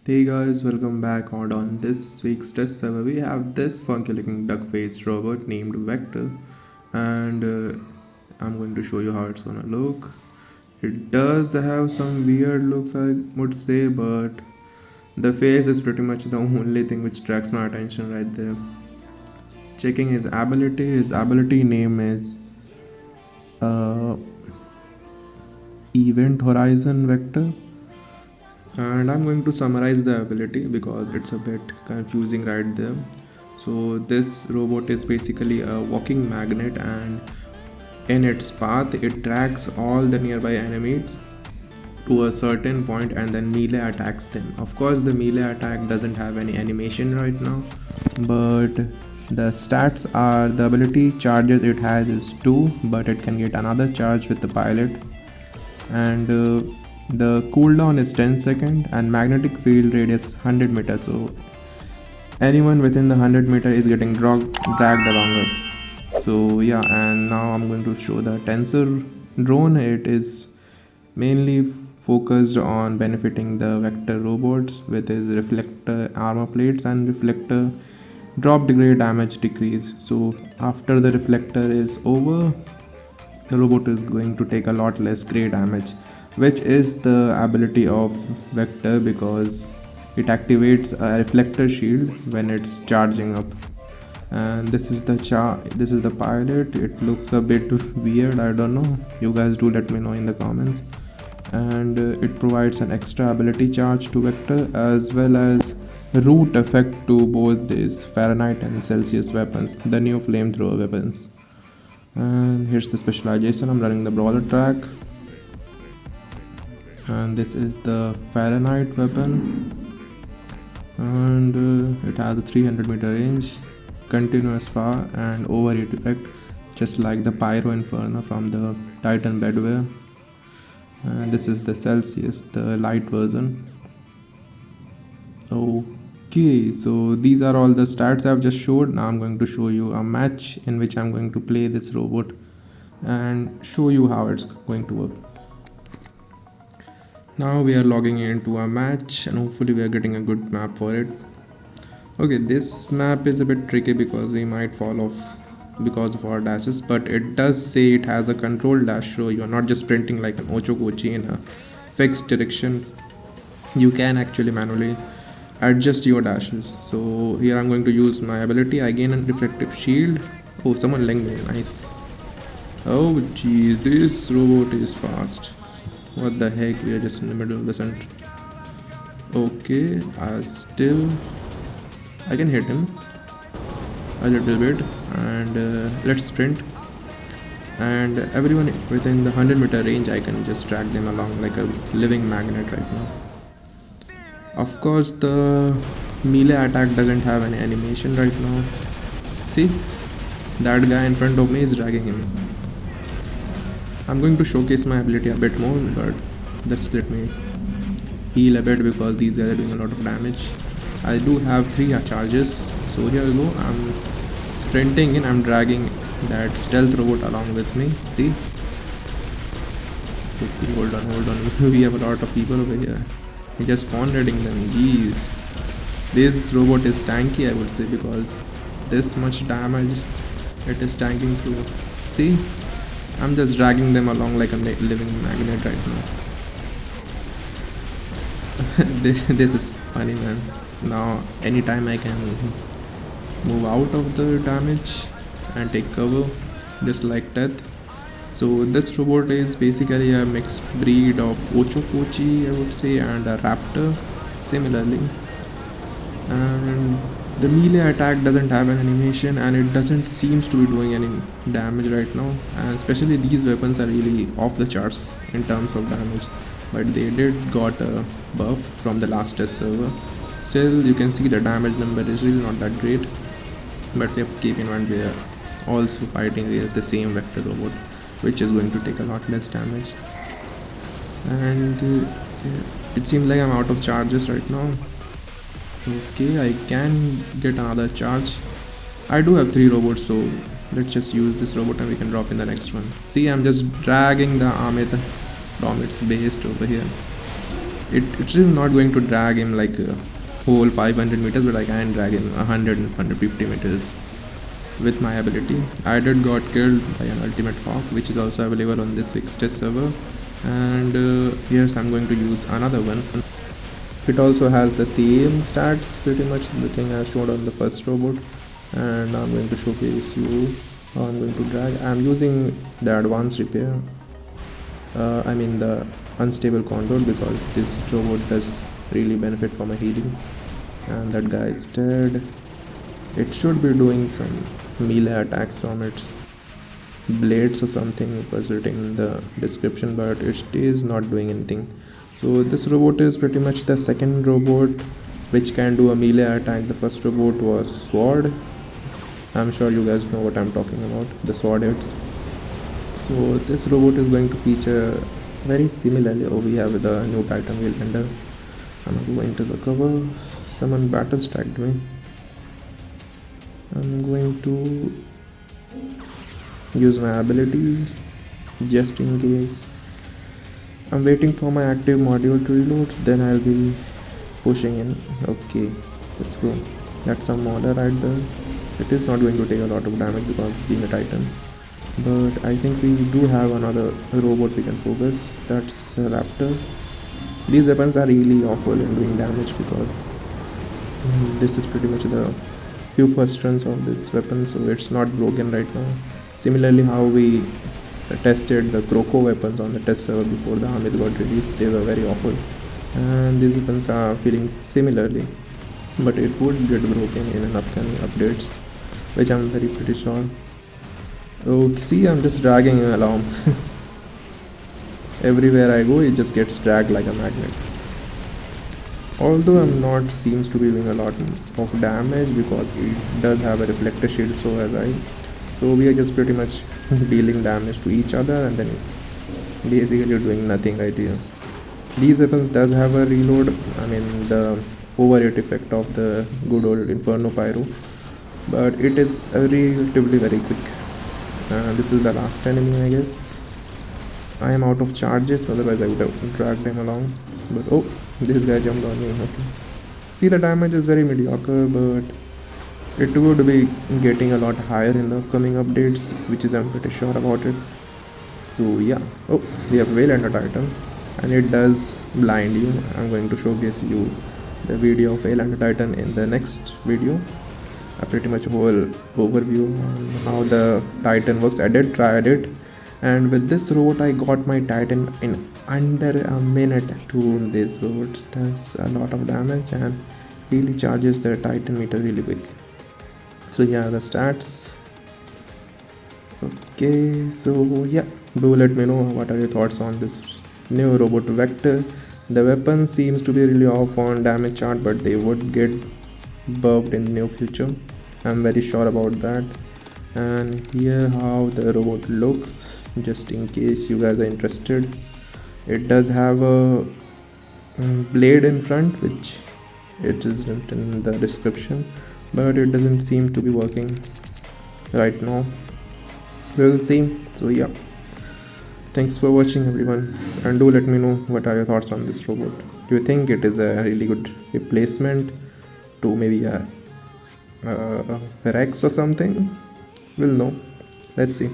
Hey guys, welcome back. On this week's test server, we have this funky looking duck faced robot named Vector, and I'm going to show you how it's gonna look. It does have some weird looks, I would say, but the face is pretty much the only thing which attracts my attention right there. Checking his ability name is uh, Event Horizon Vector, and I'm going to summarize the ability because it's a bit confusing right there. So this robot is basically a walking magnet, and in its path it drags all the nearby enemies to a certain point and then melee attacks them. Of course the melee attack doesn't have any animation right now, but the stats are the ability charges it has is 2, but it can get another charge with the pilot, and the cooldown is 10 seconds and magnetic field radius is 100 meters, so anyone within the 100 meter is getting dragged along us. So yeah, and now I'm going to show the tensor drone. It is mainly focused on benefiting the vector robots with his reflector armor plates and reflector drop degree damage decrease. So after the reflector is over, the robot is going to take a lot less gray damage, which is the ability of vector because it activates a reflector shield when it's charging up. And this is the pilot. It looks a bit weird, I don't know, you guys do let me know in the comments. And it provides an extra ability charge to vector as well as root effect to both these Fahrenheit and Celsius weapons, the new flamethrower weapons. And here's the specialization. I'm running the brawler track, and this is the Fahrenheit weapon, and it has a 300-meter range, continuous fire and overheat effect, just like the Pyro Inferno from the Titan Bedware. And this is the Celsius, the light version. Okay, so these are all the stats I've just showed. Now I'm going to show you a match in which I'm going to play this robot and show you how it's going to work. Now we are logging into a match and hopefully we are getting a good map for it. Okay, this map is a bit tricky because we might fall off because of our dashes, but it does say it has a controlled dash, so you're not just sprinting like an Ocho Kochi in a fixed direction. You can actually manually adjust your dashes. So here I'm going to use my ability. I gain a reflective shield. Oh, someone linked me, nice. Oh jeez, this robot is fast. What the heck, we are just in the middle of the center. Okay, I can hit him a little bit, and let's sprint. And everyone within the 100-meter range, I can just drag them along like a living magnet right now. Of course the melee attack doesn't have any animation right now. See, that guy in front of me is dragging him. I'm going to showcase my ability a bit more, but just let me heal a bit because these guys are doing a lot of damage. I do have 3 charges, so here we go. I'm sprinting in, I'm dragging that stealth robot along with me. See? Okay, hold on. We have a lot of people over here. We just spawn-raiding them. Jeez. This robot is tanky, I would say, because this much damage it is tanking through. See? I'm just dragging them along like a living magnet right now. this is funny, man. Now anytime I can move out of the damage and take cover just like death. So this robot is basically a mixed breed of Ocho Kochi, I would say, and a Raptor similarly. And the melee attack doesn't have an animation and it doesn't seems to be doing any damage right now, and especially these weapons are really off the charts in terms of damage, but they did got a buff from the last test server. Still you can see the damage number is really not that great, but yep, keep in mind we are also fighting with the same vector robot, which is going to take a lot less damage. And it seems like I'm out of charges right now. Okay, I can get another charge. I do have 3 robots, so let's just use this robot and we can drop in the next one. See, I'm just dragging the Amit from its base over here. it is not going to drag him like a whole 500 meters, but I can drag him 100 and 150 meters with my ability. I did got killed by an ultimate hawk, which is also available on this week's test server, and yes, I'm going to use another one. It also has the same stats, pretty much the thing I showed on the first robot, and I'm going to showcase you how I'm going to drag. I'm using the advanced repair, I mean the unstable control, because this robot does really benefit from a healing. And that guy is dead. It should be doing some melee attacks from its blades or something, it was written in the description, but it is not doing anything. So this robot is pretty much the second robot which can do a melee attack. The first robot was sword. I'm sure you guys know what I'm talking about, the sword hits. So this robot is going to feature very similarly. Oh, we have the new Titan wheel ender. I'm going to the cover. Someone battle stacked me. I'm going to use my abilities just in case. I'm waiting for my active module to reload, then I'll be pushing in. Okay, let's go. That's some modder right there. It is not going to take a lot of damage because being a Titan, but I think we do have another robot we can focus. That's a Raptor. These weapons are really awful in doing damage because this is pretty much the few first runs of this weapon, so it's not broken right now. Similarly, how we tested the Croco weapons on the test server before the Hamid got released, they were very awful, and these weapons are feeling similarly, but it would get broken in an upcoming updates, which I'm very pretty sure. Oh, see, I'm just dragging him along. Everywhere I go, it just gets dragged like a magnet. Although I'm not seems to be doing a lot of damage because it does have a reflector shield, so as I. So we are just pretty much dealing damage to each other and then basically doing nothing right here. These weapons does have a reload, I mean the overhit effect of the good old Inferno Pyro, but it is relatively very quick. This is the last enemy, I guess. I am out of charges, otherwise I would have dragged him along, but oh, this guy jumped on me. Okay, see, the damage is very mediocre, but it would be getting a lot higher in the upcoming updates, which is I'm pretty sure about it. So yeah, oh, we have Whale and a Titan, and it does blind you. I'm going to showcase you the video of Whale and a Titan in the next video. A pretty much whole overview on how the Titan works. I did try it, and with this robot I got my Titan in under a minute. To this robot does a lot of damage and really charges the Titan meter really quick. So yeah, the stats. Okay, so yeah, do let me know what are your thoughts on this new robot Vector. The weapon seems to be really off on damage chart, but they would get buffed in the near future. I'm very sure about that. And here how the robot looks, just in case you guys are interested. It does have a blade in front, which it isn't in the description, but it doesn't seem to be working right now. We'll see. So yeah, thanks for watching everyone, and do let me know what are your thoughts on this robot. Do you think it is a really good replacement to maybe a Rex or something? We'll know. Let's see.